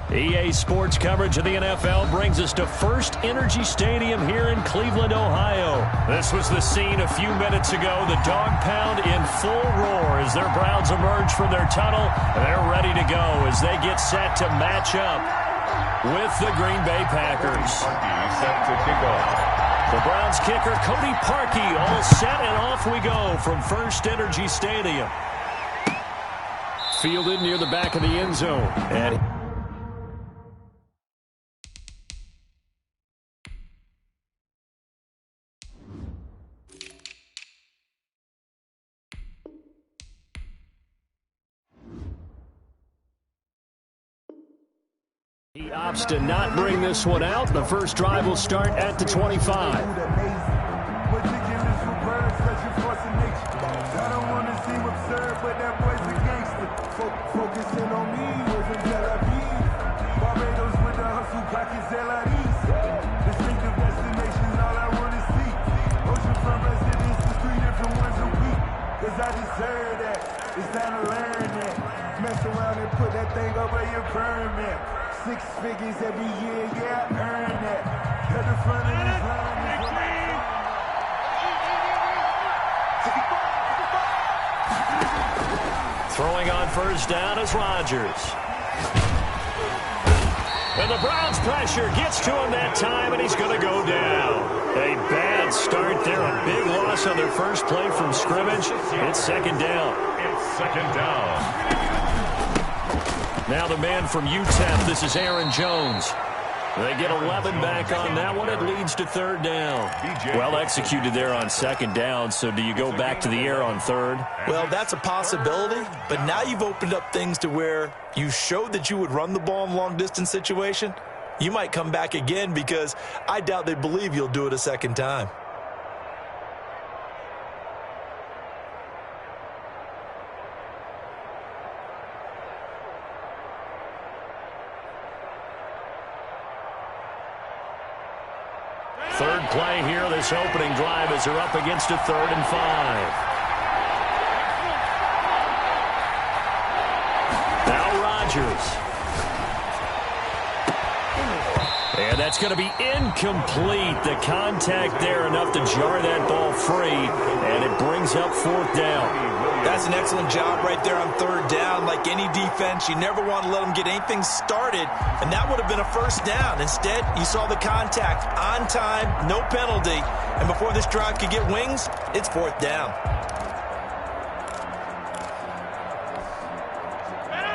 EA Sports coverage of the NFL brings us to First Energy Stadium here in Cleveland, Ohio. This was the scene a few minutes ago. The dog pound in full roar as their Browns emerge from their tunnel. They're ready to go as they get set to match up with the Green Bay Packers. Set to kick off. The Browns kicker, Cody Parkey, all set, and off we go from First Energy Stadium. Fielded near the back of the end zone. And he opts to not bring this one out. The first drive will start at the 25. I deserve that. It's time to learn that. Mess around and put that thing over your permit. 6 figures every year, yeah, I earn that. At the front of this line is what I Throwing on first down is Rodgers. And the Browns pressure gets to him that time, and he's going to go down. A bad start there, a big loss on their first play from scrimmage. It's second down. It's second down. Now the man from UTEP, this is Aaron Jones. They get 11 back on that one. It leads to third down. Well executed there on second down, so do you go back to the air on third? Well, that's a possibility, but now you've opened up things to where you showed that you would run the ball in long-distance situation. You might come back again because I doubt they believe you'll do it a second time. Third play here, this opening drive as they're up against a 3rd and 5. Now Rodgers. And that's going to be incomplete. The contact there enough to jar that ball free, and it brings up 4th down. That's an excellent job right there on 3rd down. Like any defense, you never want to let them get anything started, and that would have been a 1st down. Instead, you saw the contact on time, no penalty, and before this drive could get wings, it's 4th down.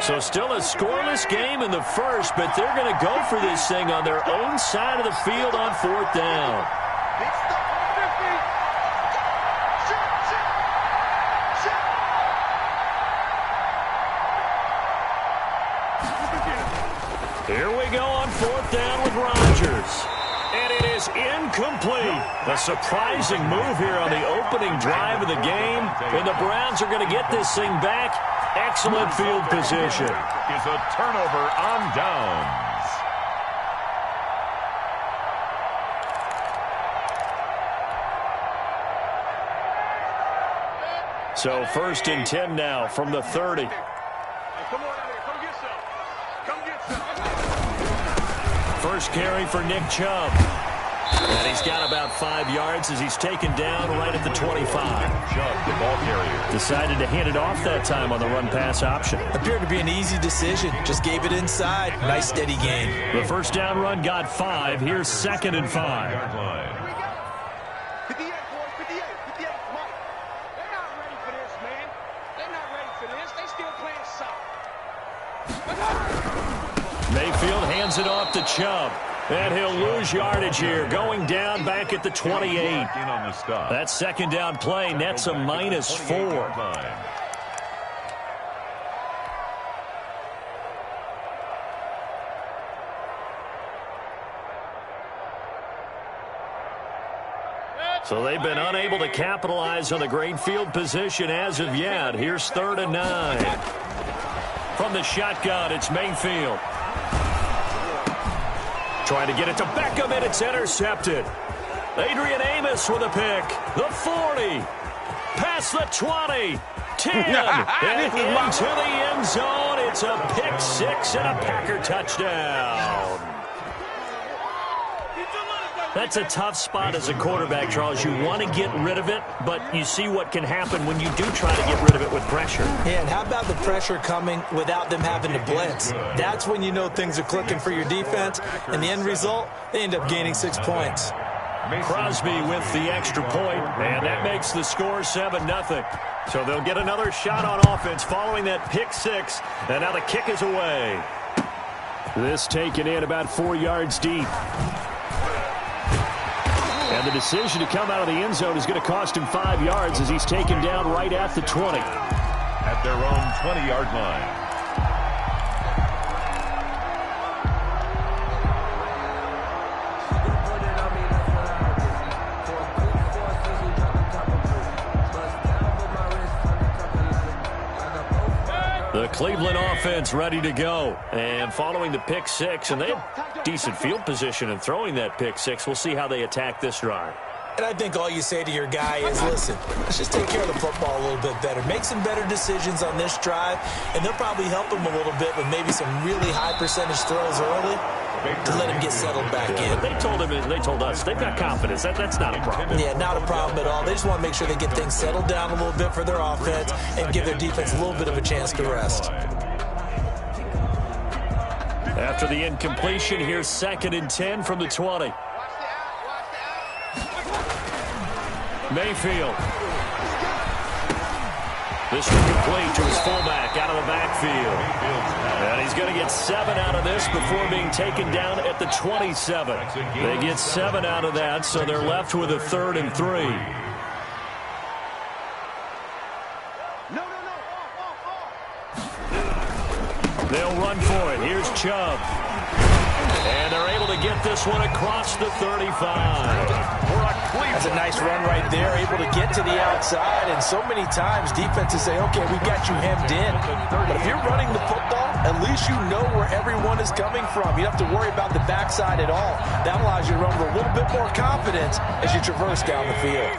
So still a scoreless game in the first, but they're going to go for this thing on their own side of the field on 4th down. Here we go on 4th down with Rodgers. And it is incomplete. A surprising move here on the opening drive of the game. And the Browns are going to get this thing back. Excellent field position. Is a turnover on downs. So 1st and 10 now from the 30. First carry for Nick Chubb. And he's got about 5 yards as he's taken down right at the 25. Chubb, the ball carrier. Decided to hand it off that time on the run-pass option. Appeared to be an easy decision. Just gave it inside. Nice, steady gain. The first down run got 5. Here's 2nd and 5. Yard line. Mayfield hands it off to Chubb. And he'll lose yardage here, going down back at the 28. That second down play nets a -4. So they've been unable to capitalize on the great field position as of yet. Here's 3rd and 9. From the shotgun, it's Mayfield. Trying to get it to Beckham, and it's intercepted. Adrian Amos with a pick. The 40. Past the 20. 10. And into the end zone. It's a pick six and a Packer touchdown. That's a tough spot as a quarterback, Charles. You want to get rid of it, but you see what can happen when you do try to get rid of it with pressure. Yeah, and how about the pressure coming without them having to blitz? That's when you know things are clicking for your defense, and the end result, they end up gaining 6 points. Crosby with the extra point, and that makes the score 7-0. So they'll get another shot on offense following that pick six, and now the kick is away. This taken in about 4 yards deep. And the decision to come out of the end zone is going to cost him 5 yards as he's taken down right at the 20. At their own 20-yard line. The Cleveland offense ready to go. And following the pick six, and they have decent field position in throwing that pick six. We'll see how they attack this drive. And I think all you say to your guy is, listen, let's just take care of the football a little bit better. Make some better decisions on this drive, and they'll probably help him a little bit with maybe some really high percentage throws early to let him get settled back in. They told us they've got confidence. That's not a problem. Yeah, not a problem at all. They just want to make sure they get things settled down a little bit for their offense and give their defense a little bit of a chance to rest. After the incompletion, here's 2nd and 10 from the 20. Mayfield. This one complete to his fullback out of the backfield. And he's going to get 7 out of this before being taken down at the 27. They get 7 out of that, so they're left with a 3rd and 3. They'll run for it. Here's Chubb. And they're able to get this one across the 35. That's a nice run right there, able to get to the outside. And so many times defenses say, okay, we've got you hemmed in. But if you're running the football, at least you know where everyone is coming from. You don't have to worry about the backside at all. That allows you to run with a little bit more confidence as you traverse down the field.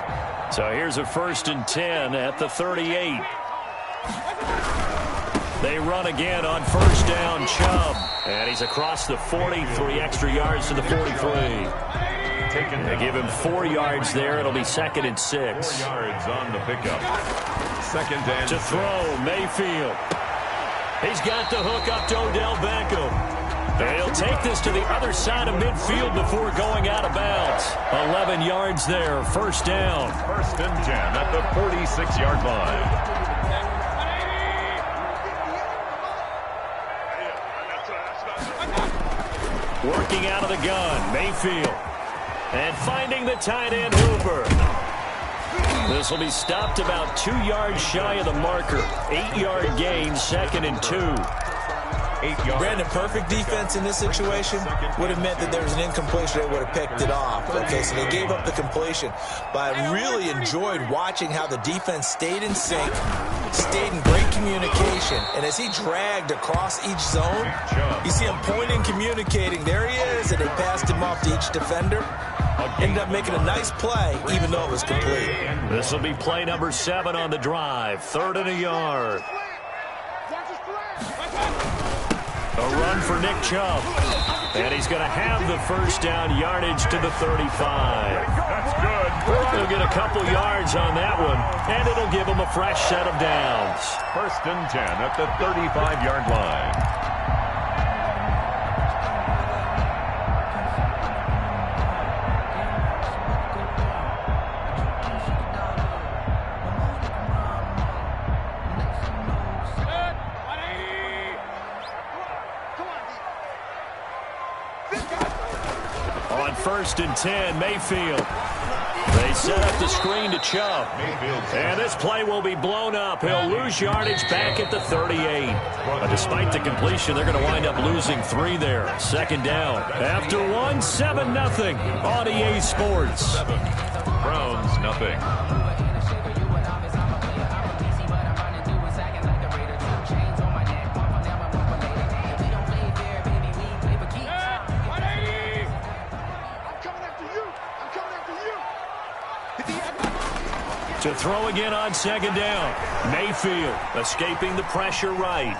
So here's a 1st and 10 at the 38. They run again on 1st down, Chubb. And he's across the 40, 3 extra yards to the 43. They give him 4 yards there. It'll be 2nd and 6. 4 yards on the pickup. 2nd and to 6. throw, Mayfield. He's got the hook up to Odell Beckham. And he'll take this to the other side of midfield before going out of bounds. 11 yards there, 1st down. 1st and 10 at the 46-yard line. Working out of the gun, Mayfield. And finding the tight end, Hooper. This will be stopped about 2 yards shy of the marker. 8-yard gain, 2nd and 2. 8 yards. Brandon, perfect defense in this situation would have meant that there was an incompletion that would have picked it off. Okay, so they gave up the completion. But I really enjoyed watching how the defense stayed in sync, stayed in great communication. And as he dragged across each zone, you see him pointing, communicating. There he is, and it passed him off to each defender. Ended up making a nice play, even though it was complete. This will be play number 7 on the drive. 3rd and a yard. A run for Nick Chubb. And he's going to have the 1st down yardage to the 35. That's good. He'll get a couple yards on that one, and it'll give him a fresh set of downs. 1st and 10 at the 35-yard line. On 1st and 10, Mayfield. They set up the screen to Chubb. And this play will be blown up. He'll lose yardage back at the 38. But despite the completion, they're going to wind up losing 3 there. 2nd down. After 1, 7-0 on EA Sports. Browns, nothing. To throw again on 2nd down. Mayfield escaping the pressure right.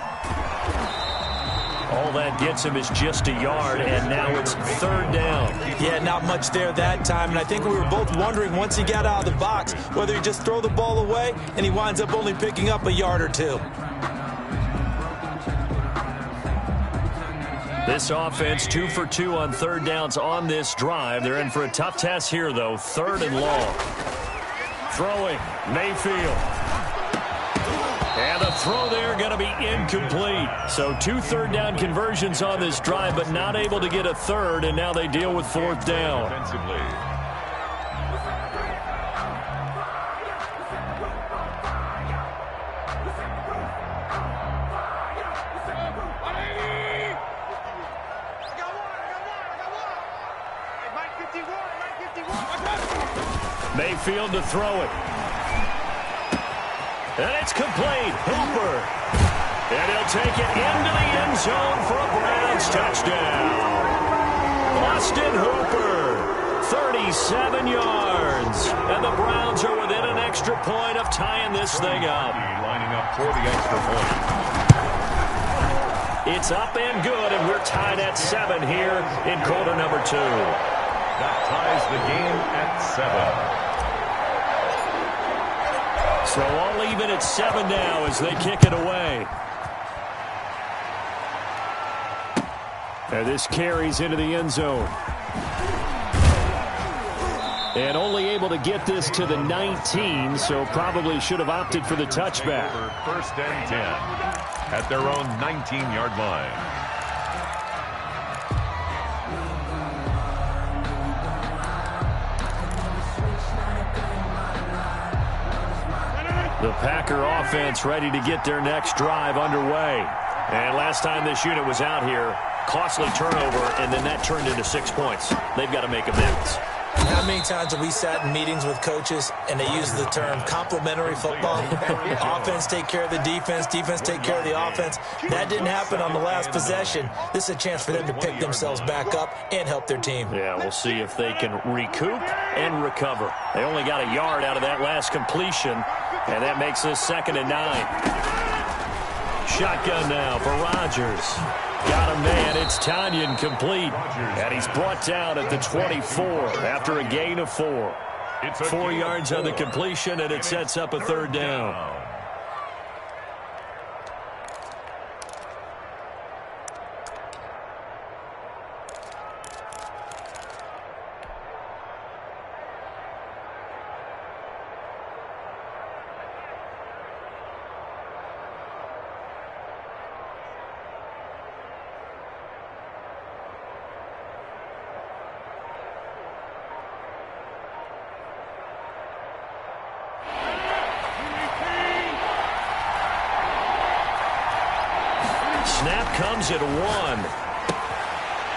All that gets him is just a yard, and now it's third down. Yeah, not much there that time, and I think we were both wondering once he got out of the box whether he just throw the ball away and he winds up only picking up a yard or two. This offense 2 for 2 on third downs on this drive. They're in for a tough test here, though. Third and long. Throwing, Mayfield. And the throw there going to be incomplete. So 2 third down conversions on this drive, but not able to get a third, and now they deal with fourth down. Offensively. Mayfield to throw it. And it's complete. Hooper. And he'll take it into the end zone for a Browns touchdown. Austin Hooper, 37 yards. And the Browns are within an extra point of tying this thing up. Lining up for the extra point. It's up and good, and we're tied at 7 here in quarter number 2. That ties the game at 7. So all even at 7 now as they kick it away. And this carries into the end zone. And only able to get this to the 19, so probably should have opted for the touchback. First and 10 at their own 19-yard line. The Packer offense ready to get their next drive underway. And last time this unit was out here, costly turnover, and then that turned into 6 points. They've got to make amends. How many times have we sat in meetings with coaches and they use the term complementary football? Offense take care of the defense, defense take care of the offense. That didn't happen on the last possession. This is a chance for them to pick themselves back up and help their team. Yeah, we'll see if they can recoup and recover. They only got a yard out of that last completion, and that makes this 2nd and 9. Shotgun now for Rodgers. Got a man. It's Tanyan complete. And he's brought down at the 24 after a gain of 4. 4 yards on the completion, and it sets up a third down. Snap comes at 1.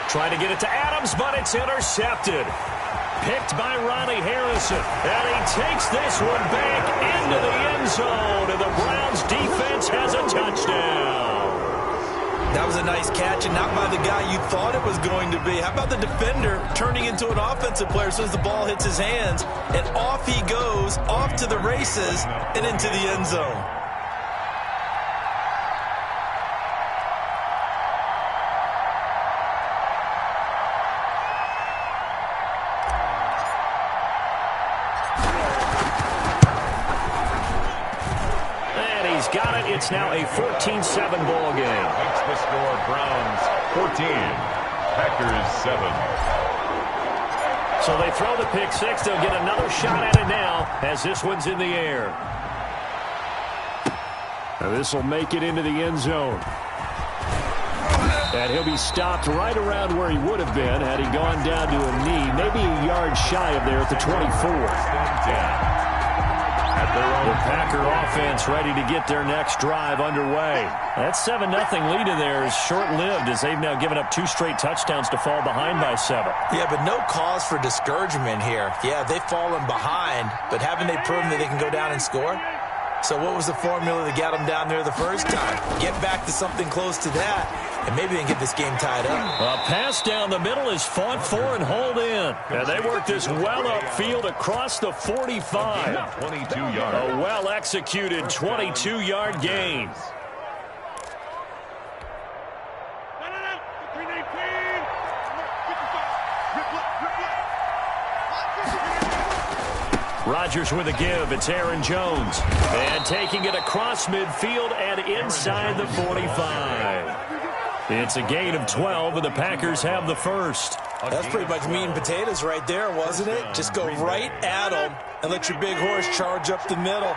Trying to get it to Adams, but it's intercepted. Picked by Ronnie Harrison. And he takes this one back into the end zone. And the Browns defense has a touchdown. That was a nice catch, and not by the guy you thought it was going to be. How about the defender turning into an offensive player as soon as the ball hits his hands? And off he goes, off to the races, and into the end zone. Got it. It's now a 14-7 ball game. Makes the score Browns 14, Packers 7. So they throw the pick 6. They'll get another shot at it now as this one's in the air. And this will make it into the end zone. And he'll be stopped right around where he would have been had he gone down to a knee, maybe a yard shy of there at the 24. The Packer offense ready to get their next drive underway. That 7-0 lead in there is short-lived as they've now given up 2 straight touchdowns to fall behind by 7. Yeah, but no cause for discouragement here. Yeah, they've fallen behind, but haven't they proven that they can go down and score? So what was the formula that got them down there the first time? Get back to something close to that, and maybe they can get this game tied up. A pass down the middle is fought for and hauled in. And they work this well upfield across the 45. 22 yards. A well-executed 22-yard gain. Rodgers with a give. It's Aaron Jones. And taking it across midfield and inside the 45. It's a gain of 12, and the Packers have the first. That's pretty much meat and potatoes right there, wasn't it? Just go right at them and let your big horse charge up the middle.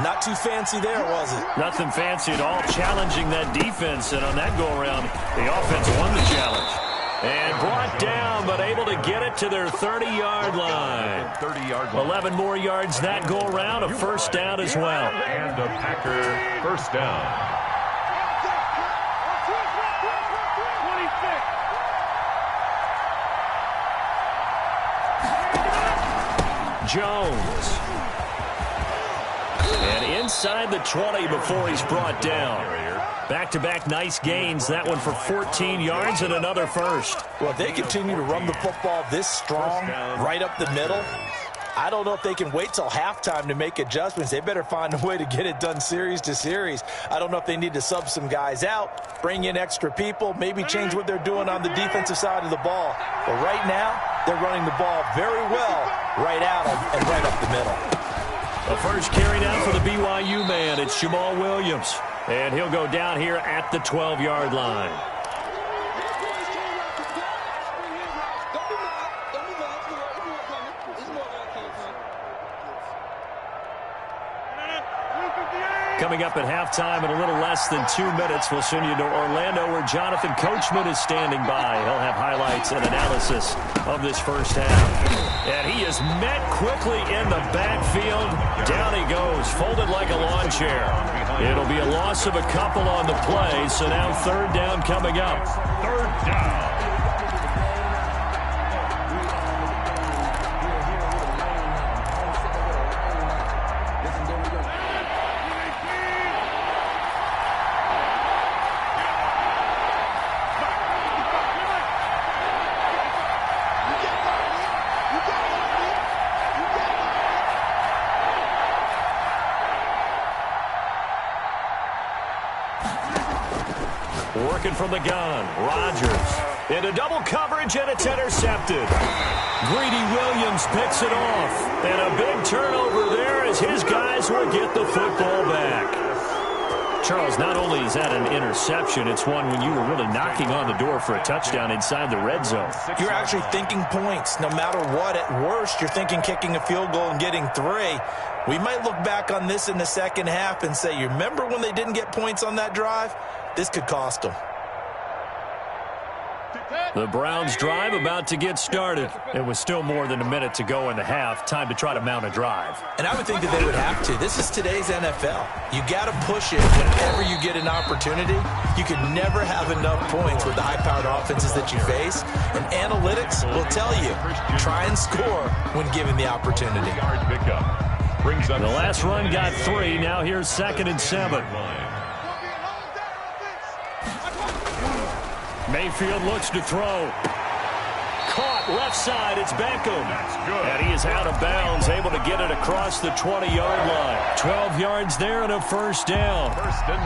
Not too fancy there, was it? Nothing fancy at all, challenging that defense. And on that go-around, the offense won the challenge. And brought down, but able to get it to their 30-yard line. 30-yard line. 11 more yards that go-around, a first down as well. And a Packer first down. Jones. And inside the 20 before he's brought down. Back-to-back nice gains. That one for 14 yards and another first. Well, if they continue to run the football this strong, right up the middle, I don't know if they can wait till halftime to make adjustments. They better find a way to get it done series to series. I don't know if they need to sub some guys out, bring in extra people, maybe change what they're doing on the defensive side of the ball. But right now, they're running the ball very well right at them and right up the middle. The first carry down for the BYU man. It's Jamal Williams. And he'll go down here at the 12-yard line. Coming up at halftime in a little less than 2 minutes, we'll send you to Orlando where Jonathan Coachman is standing by. He'll have highlights and analysis of this first half. And he is met quickly in the backfield. Down he goes, folded like a lawn chair. It'll be a loss of a couple on the play, so now third down coming up. Third down. Working from the gun, Rodgers into double coverage, and it's intercepted. Greedy Williams picks it off, and a big turnover there as his guys will get the football back. Charles, not only is that an interception, it's one when you were really knocking on the door for a touchdown inside the red zone. You're actually thinking points no matter what. At worst, you're thinking kicking a field goal and getting 3. We might look back on this in the second half and say, you remember when they didn't get points on that drive? This could cost them. The Browns drive about to get started. It was still more than a minute to go in the half. Time to try to mount a drive. And I would think that they would have to. This is today's NFL. You got to push it whenever you get an opportunity. You can never have enough points with the high-powered offenses that you face. And analytics will tell you, try and score when given the opportunity. The last run got 3. Now here's 2nd and 7. Mayfield looks to throw. Caught left side. It's Beckham. And he is out of bounds, able to get it across the 20-yard line. 12 yards there and a first down.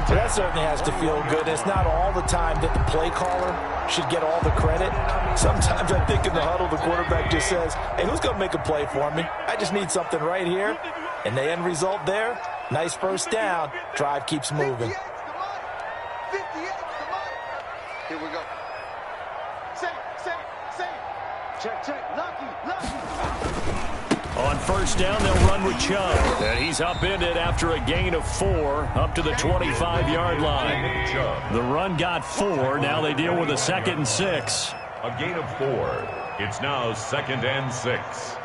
That certainly has to feel good. It's not all the time that the play caller should get all the credit. Sometimes I think in the huddle, the quarterback just says, hey, who's going to make a play for me? I just need something right here. And the end result there, nice first down. Drive keeps moving. Here we go. Check. Lucky. On first down, they'll run with Chubb. And he's upended after a gain of 4 up to the 25-yard line. The run got 4. Now they deal with a 2nd and 6. A gain of 4. It's now 2nd and 6.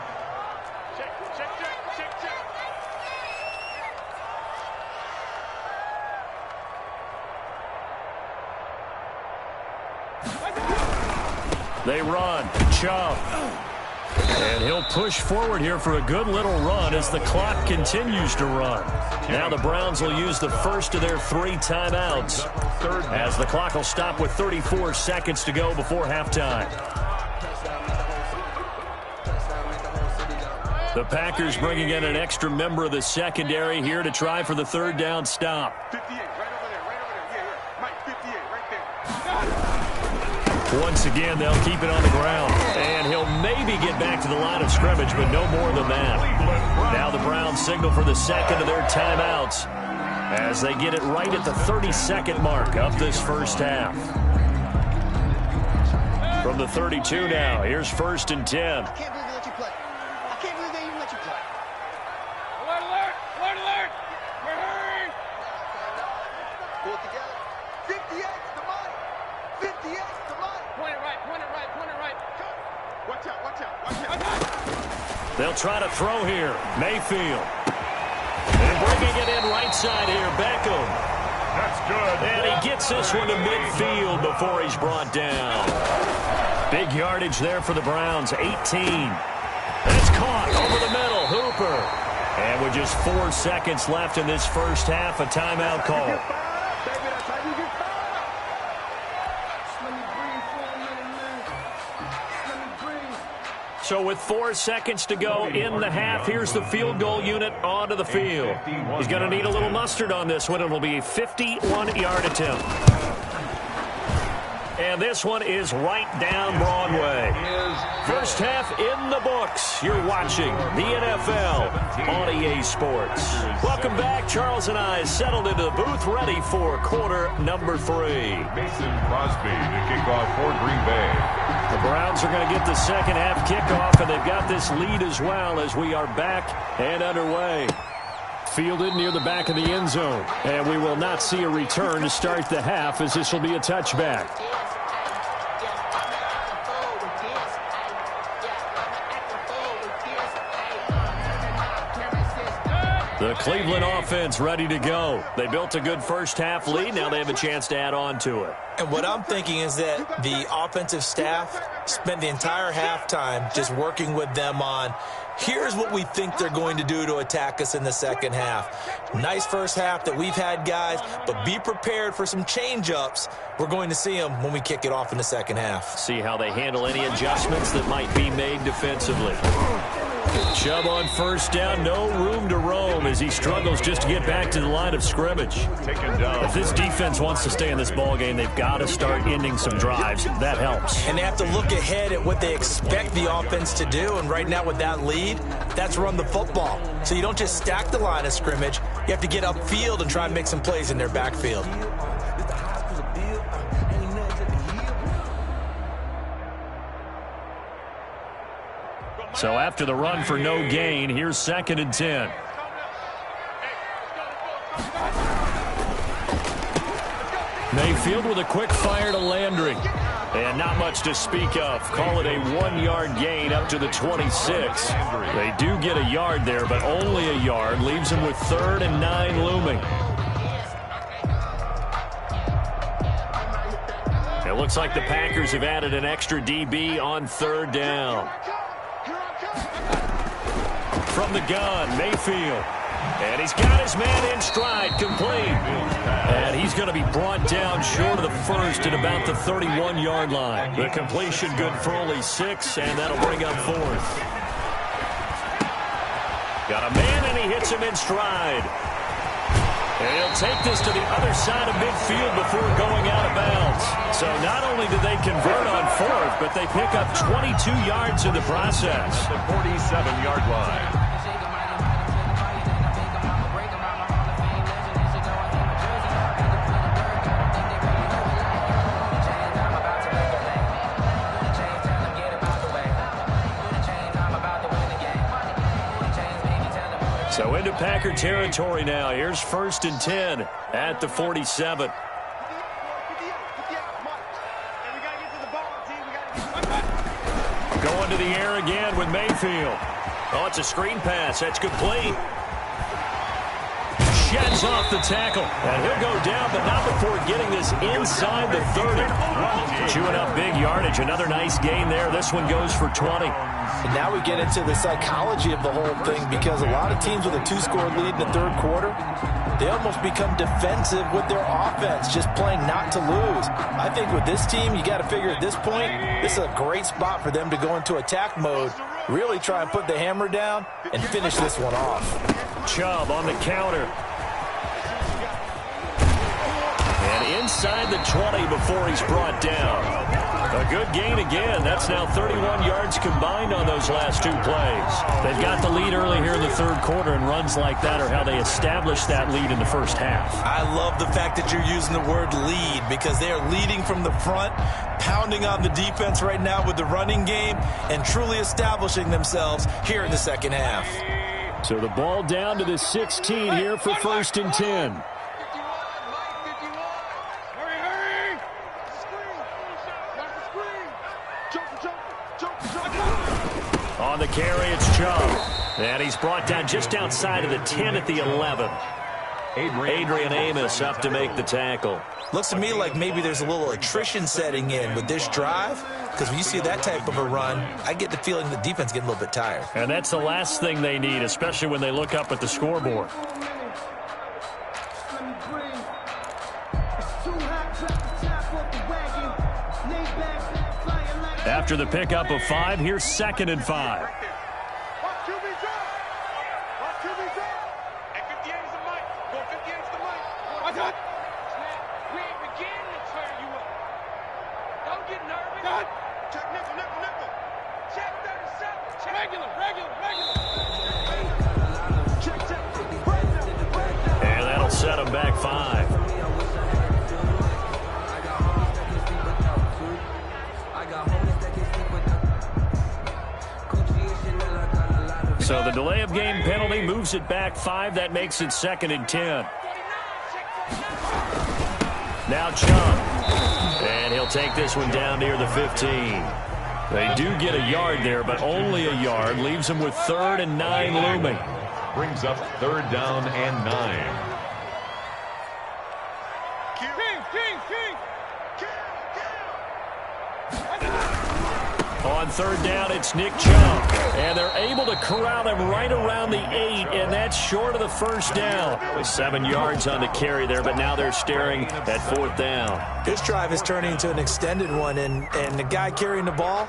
They run. Chubb. And he'll push forward here for a good little run as the clock continues to run. Now the Browns will use the first of their 3 timeouts as the clock will stop with 34 seconds to go before halftime. The Packers bringing in an extra member of the secondary here to try for the third down stop. 58, right over there. Yeah. Mike, 58, right there. Once again, they'll keep it on the ground. And he'll maybe get back to the line of scrimmage, but no more than that. Now the Browns signal for the second of their timeouts as they get it right at the 30-second mark of this first half. From the 32 now, here's 1st and 10. I can't believe they let you play. I can't believe they even let you play. Alert, alert! Alert, alert! We're hurrying! Pull it together. 58's the money. 58's the money. Point it right, point it right, point it right. Watch out, watch out, watch out. They'll try to throw here. Mayfield. And bringing it in right side here, Beckham. That's good. And he gets this one to midfield before he's brought down. Big yardage there for the Browns, 18. That's caught over the middle, Hooper. And with just 4 seconds left in this first half, a timeout call. So with 4 seconds to go in the half, here's the field goal unit onto the field. He's going to need a little mustard on this one. It'll be a 51-yard attempt. And this one is right down Broadway. First half in the books. You're watching the NFL on EA Sports. Welcome back. Charles and I settled into the booth ready for quarter number 3. Mason Crosby to kick off for Green Bay. The Browns are going to get the second half kickoff, and they've got this lead as well as we are back and underway. Fielded near the back of the end zone, and we will not see a return to start the half as this will be a touchback. The Cleveland offense ready to go. They built a good first half lead. Now they have a chance to add on to it. And what I'm thinking is that the offensive staff spent the entire halftime just working with them on, here's what we think they're going to do to attack us in the second half. Nice first half that we've had, guys, but be prepared for some change-ups. We're going to see them when we kick it off in the second half. See how they handle any adjustments that might be made defensively. Chubb on first down, no room to roam as he struggles just to get back to the line of scrimmage. Taken down. If this defense wants to stay in this ballgame, they've got to start ending some drives. That helps. And they have to look ahead at what they expect the offense to do, and right now with that lead, that's run the football. So you don't just stack the line of scrimmage, you have to get upfield and try and make some plays in their backfield. So after the run for no gain, here's 2nd and 10. Mayfield with a quick fire to Landry. And not much to speak of. Call it a 1-yard gain up to the 26. They do get a yard there, but only a yard. Leaves them with 3rd and 9 looming. It looks like the Packers have added an extra DB on 3rd down. From the gun, Mayfield. And he's got his man in stride, complete. And he's going to be brought down short of the first at about the 31-yard line. The completion good for only 6, and that'll bring up 4th. Got a man, and he hits him in stride. And he'll take this to the other side of midfield before going out of bounds. So not only do they convert on 4th, but they pick up 22 yards in the process. The 47-yard line. So into Packer territory now. Here's 1st and 10 at the 47. Going to the air again with Mayfield. Oh, it's a screen pass. That's complete. Sheds off the tackle. And he'll go down, but not before getting this inside the 30. Chewing up big yardage. Another nice gain there. This one goes for 20. And now we get into the psychology of the whole thing, because a lot of teams with a 2-score lead in the 3rd quarter, they almost become defensive with their offense, just playing not to lose. I think with this team, you got to figure at this point, this is a great spot for them to go into attack mode, really try and put the hammer down and finish this one off. Chubb on the counter. And inside the 20 before he's brought down. A good gain again. That's now 31 yards combined on those last two plays. They've got the lead early here in the third quarter, and runs like that are how they established that lead in the first half. I love the fact that you're using the word lead, because they are leading from the front, pounding on the defense right now with the running game, and truly establishing themselves here in the second half. So the ball down to the 16 here for 1st and 10. On the carry, it's Chubb. And he's brought down just outside of the 10 at the 11. Adrian Amos up to make the tackle. Looks to me like maybe there's a little attrition setting in with this drive, because when you see that type of a run, I get the feeling the defense getting a little bit tired. And that's the last thing they need, especially when they look up at the scoreboard. After the pickup of 5, here's 2nd and 5. And that'll set him back 5. So the delay of game penalty moves it back 5. That makes it 2nd and 10. Now Chubb. And he'll take this one down near the 15. They do get a yard there, but only a yard. Leaves them with 3rd and 9 looming. Brings up 3rd down and 9. On 3rd down, it's Nick Chubb. And they're able to corral him right around the 8, and that's short of the 1st down. With 7 yards on the carry there, but now they're staring at 4th down. This drive is turning into an extended one, and the guy carrying the ball,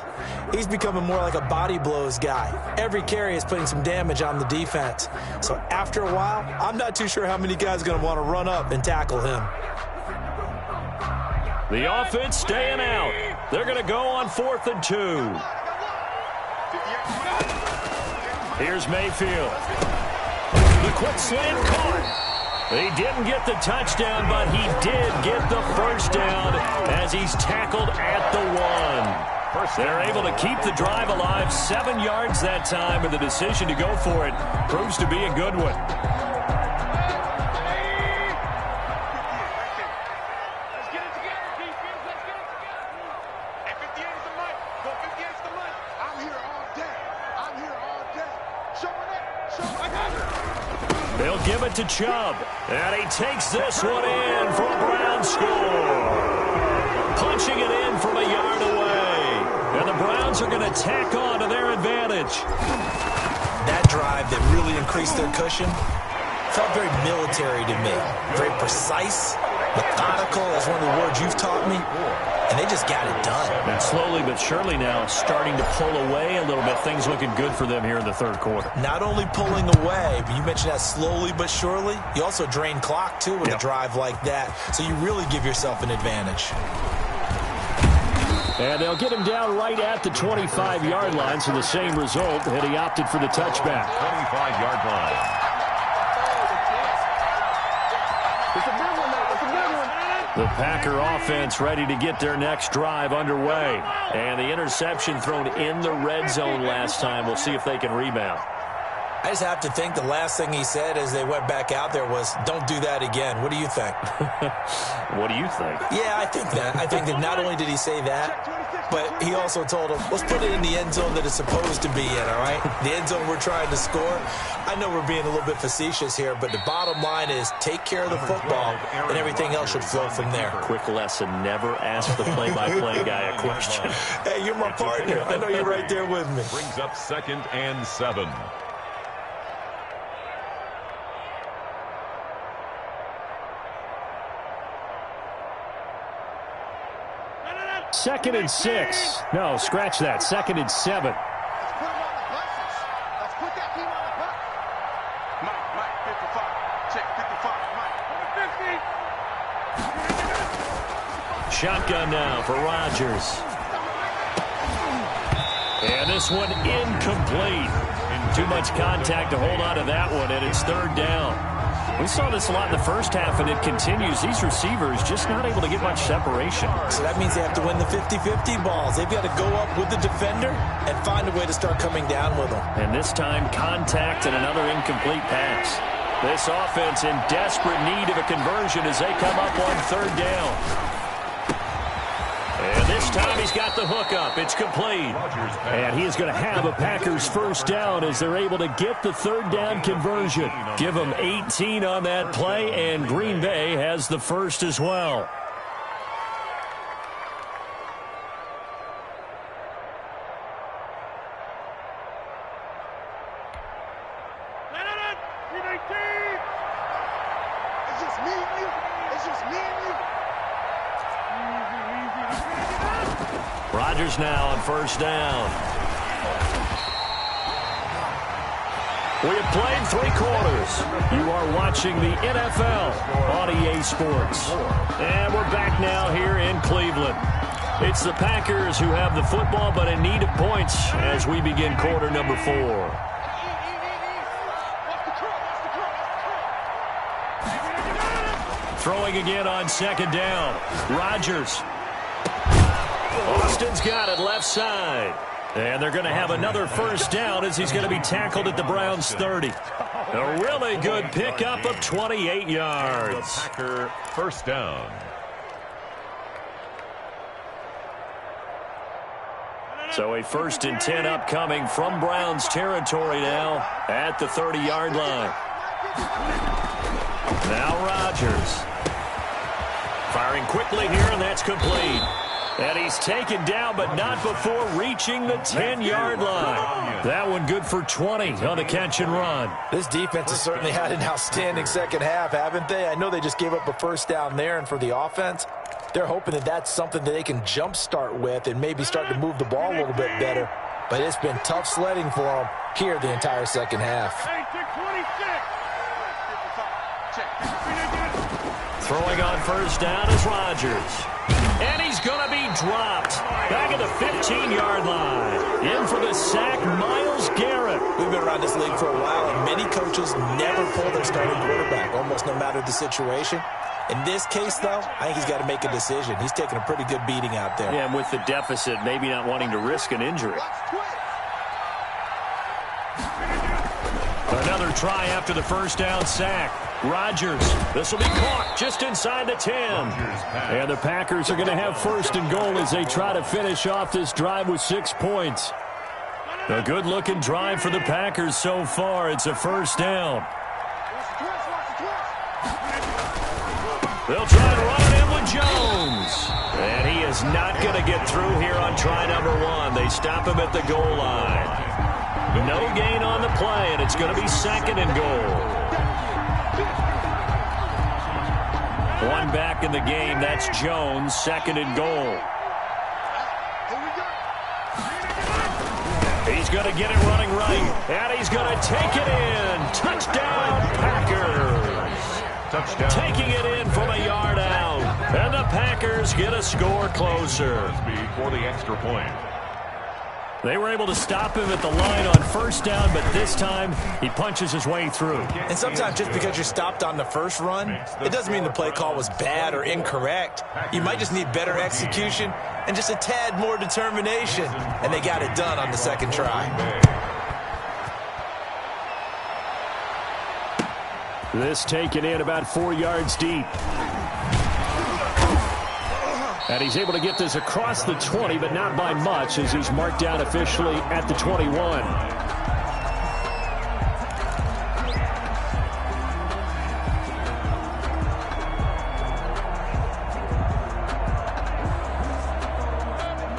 he's becoming more like a body blows guy. Every carry is putting some damage on the defense. So after a while, I'm not too sure how many guys are going to want to run up and tackle him. The offense staying out. They're going to go on 4th and 2. Here's Mayfield. The quick slant caught. He didn't get the touchdown, but he did get the 1st down as he's tackled at the 1. They're able to keep the drive alive. 7 yards that time, and the decision to go for it proves to be a good one. They'll give it to Chubb, and he takes this one in for a Brown score. Punching it in from a yard away. And the Browns are going to tack on to their advantage. That drive that really increased their cushion felt very military to me. Very precise, methodical, that's one of the words you've taught me. And they just got it done. And slowly but surely now starting to pull away a little bit. Things looking good for them here in the third quarter. Not only pulling away, but you mentioned that slowly but surely. You also drain clock, too, with a drive like that. So you really give yourself an advantage. And they'll get him down right at the 25-yard line. So the same result had he opted for the touchback. 25-yard line. The Packer offense ready to get their next drive underway. And the interception thrown in the red zone last time. We'll see if they can rebound. I just have to think the last thing he said as they went back out there was, don't do that again. What do you think? What do you think? Yeah, I think that. I think that not only did he say that, but he also told him, let's put it in the end zone that it's supposed to be in, all right? The end zone we're trying to score. I know we're being a little bit facetious here, but the bottom line is take care of the football, and everything else should flow from there. Quick lesson, never ask the play-by-play guy a question. Hey, you're my partner. I know you're right there with me. Brings up 2nd and 7. Second and 6. No, scratch that. 2nd and 7. Let's put him on the buses. Let's put that team on the bus. Mike, 55. Check 55, Mike. On the 50. Shotgun now for Rodgers. And this one incomplete. Too much contact to hold on to that one, and it's third down. We saw this a lot in the first half, and it continues. These receivers just not able to get much separation. So that means they have to win the 50-50 balls. They've got to go up with the defender and find a way to start coming down with them. And this time, contact and another incomplete pass. This offense in desperate need of a conversion as they come up on third down. And this time he's got the hook up. It's complete. And he is going to have a Packers first down as they're able to get the third down conversion. Give them 18 on that play, and Green Bay has the first as well. It's just me and you. It's just me and you. Rodgers now on first down. We have played 3 quarters. You are watching the NFL on EA Sports. And we're back now here in Cleveland. It's the Packers who have the football, but in need of points as we begin quarter number 4. Throwing again on second down. Rodgers. Austin's got it left side. And they're going to have another first down as he's going to be tackled at the Browns' 30. A really good pickup of 28 yards. Packer first down. So a 1st and 10 upcoming from Browns territory now at the 30-yard line. Now Rodgers. Firing quickly here, and that's complete. And he's taken down, but not before reaching the 10-yard line. That one good for 20 on the catch and run. This defense has certainly had an outstanding second half, haven't they? I know they just gave up a first down there, and for the offense, they're hoping that that's something that they can jumpstart with and maybe start to move the ball a little bit better. But it's been tough sledding for them here the entire second half. Throwing on first down is Rodgers. And he's going to be dropped back at the 15-yard line. In for the sack, Myles Garrett. We've been around this league for a while, and many coaches never pull their starting quarterback, almost no matter the situation. In this case, though, I think he's got to make a decision. He's taking a pretty good beating out there. Yeah, and with the deficit, maybe not wanting to risk an injury. Another try after the first down sack. Rodgers, this will be caught just inside the 10. And the Packers are going to have first and goal as they try to finish off this drive with 6 points. A good-looking drive for the Packers so far. It's a first down. They'll try and run it in with Jones. And he is not going to get through here on try number 1. They stop him at the goal line. No gain on the play, and it's going to be second and goal. One back in the game. That's Jones, second and goal. He's going to get it running right, and he's going to take it in. Touchdown, Packers. Touchdown. Taking it in from a yard out, and the Packers get a score closer. For the extra point. They were able to stop him at the line on first down, but this time he punches his way through. And sometimes just because you're stopped on the first run, it doesn't mean the play call was bad or incorrect. You might just need better execution and just a tad more determination. And they got it done on the second try. This taken in about 4 yards deep. And he's able to get this across the 20, but not by much, as he's marked down officially at the 21.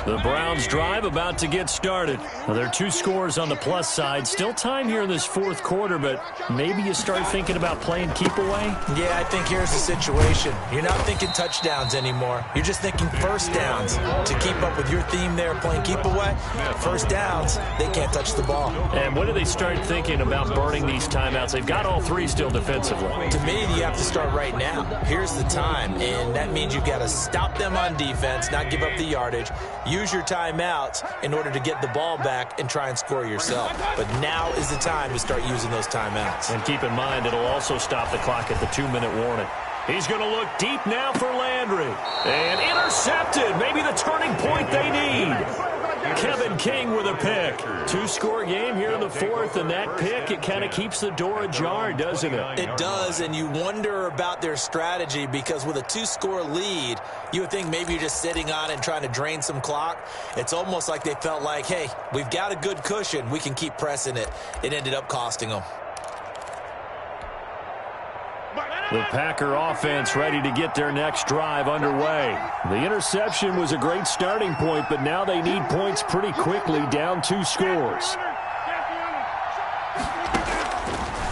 The Browns drive about to get started. Well, there are 2 scores on the plus side. Still time here in this fourth quarter, but maybe you start thinking about playing keep away? Yeah, I think here's the situation. You're not thinking touchdowns anymore. You're just thinking first downs. To keep up with your theme there, playing keep away, first downs, they can't touch the ball. And when do they start thinking about burning these timeouts? They've got all 3 still defensively. To me, you have to start right now. Here's the time, and that means you've got to stop them on defense, not give up the yardage. Use your timeouts in order to get the ball back and try and score yourself. But now is the time to start using those timeouts. And keep in mind, it'll also stop the clock at the 2-minute warning. He's going to look deep now for Landry. And intercepted. Maybe the turning point they need. Kevin King with a pick. 2-score game here in the fourth, and that pick, it kind of keeps the door ajar, doesn't it? It does, and you wonder about their strategy because with a 2-score lead, you would think maybe you're just sitting on it and trying to drain some clock. It's almost like they felt like, hey, we've got a good cushion. We can keep pressing it. It ended up costing them. The Packer offense ready to get their next drive underway. The interception was a great starting point, but now they need points pretty quickly, down 2 scores.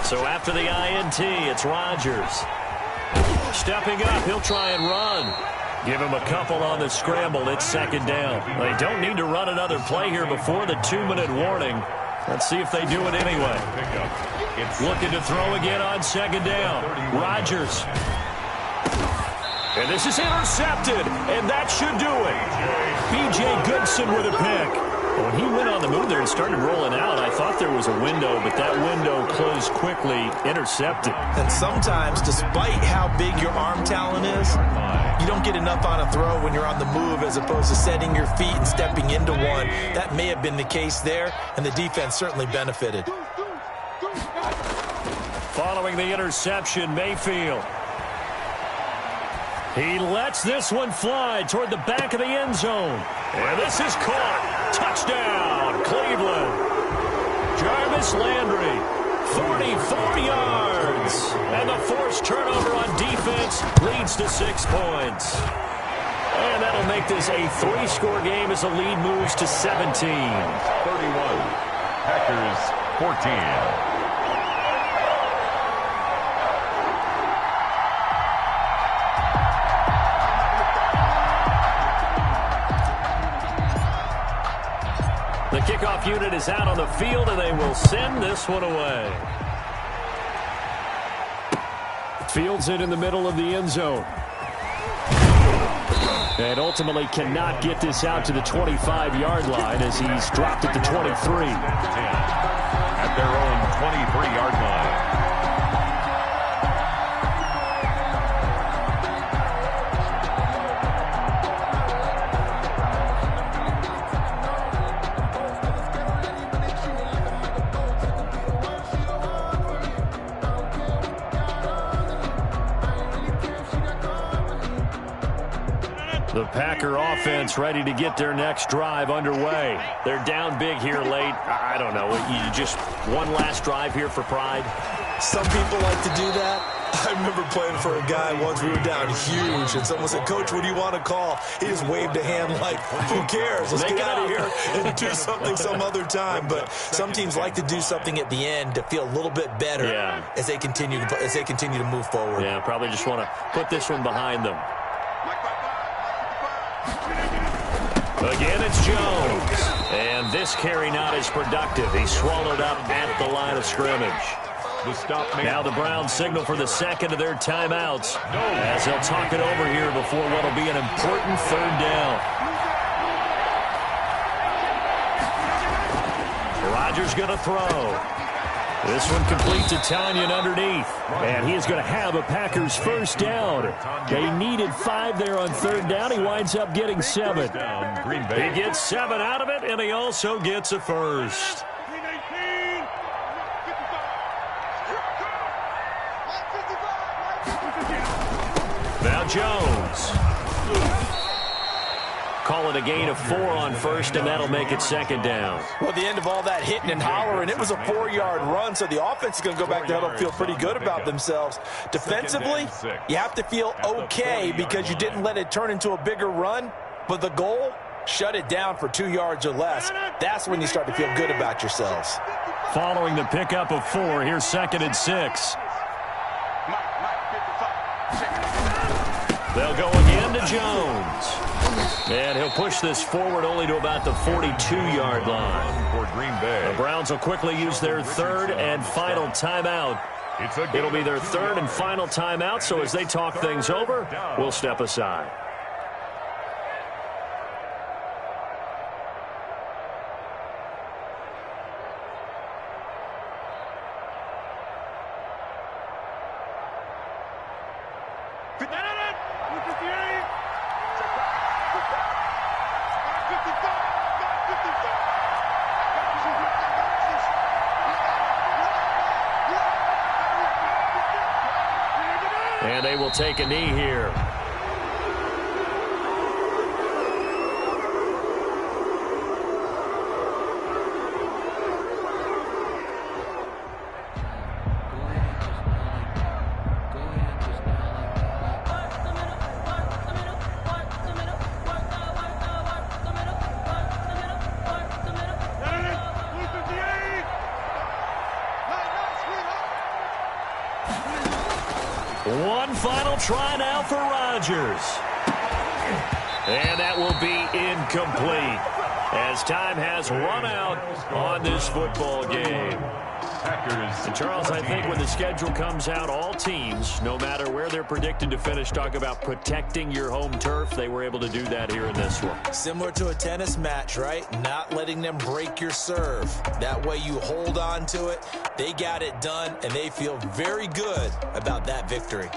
So after the INT, it's Rodgers. Stepping up, he'll try and run. Give him a couple on the scramble. It's second down. They don't need to run another play here before the 2-minute warning. Let's see if they do it anyway. Looking to throw again on second down. Rodgers. And this is intercepted, and that should do it. B.J. Goodson with a pick. When he went on the move there and started rolling out, I thought there was a window, but that window closed quickly, intercepted. And sometimes, despite how big your arm talent is, you don't get enough on a throw when you're on the move as opposed to setting your feet and stepping into one. That may have been the case there, and the defense certainly benefited. Following the interception, Mayfield. He lets this one fly toward the back of the end zone. And this is caught. Touchdown, Cleveland. Jarvis Landry, 44 yards. And the forced turnover on defense leads to 6 points. And that'll make this a 3-score game as the lead moves to 17. 31. Packers 14. The kickoff unit is out on the field, and they will send this one away. Fields it in the middle of the end zone. And ultimately cannot get this out to the 25-yard line as he's dropped at the 23. At their own 23-yard line. The Packer offense ready to get their next drive underway. They're down big here late. I don't know. You just one last drive here for pride? Some people like to do that. I remember playing for a guy once. We were down huge, and someone said, "Coach, what do you want to call?" He just waved a hand like, "Who cares? Let's get out of here and do something some other time." But some teams like to do something at the end to feel a little bit better as they continue to move forward. Yeah, probably just want to put this one behind them. Again, it's Jones. And this carry not as productive. He's swallowed up at the line of scrimmage. Now the Browns signal for the second of their timeouts as they'll talk it over here before what will be an important third down. Rodgers going to throw. This one complete to Tanyan underneath. And he is going to have a Packers first down. They needed 5 there on third down. He winds up getting 7. He gets 7 out of it, and he also gets a first. Now Jones. Call it a gain of 4 on first, and that'll make it second down. Well, at the end of all that hitting and hollering, it was a 4-yard run, so the offense is going to go back to huddle and feel pretty good about themselves. Defensively, you have to feel okay because you didn't let it turn into a bigger run, but the goal Shut it down for 2 yards or less. That's when you start to feel good about yourselves. Following the pickup of 4, here's 2nd and 6. They'll go again to Jones. And he'll push this forward only to about the 42-yard line. For Green Bay. The Browns will quickly use their 3rd and final timeout. It'll be their 3rd and final timeout, so as they talk things over, we'll step aside. And they will take a knee here. One final try now for Rodgers. And that will be incomplete as time has run out on this football game. And Charles, I think when the schedule comes out, all teams, no matter where they're predicted to finish, talk about protecting your home turf. They were able to do that here in this one. Similar to a tennis match, right? Not letting them break your serve. That way you hold on to it. They got it done, and they feel very good about that victory.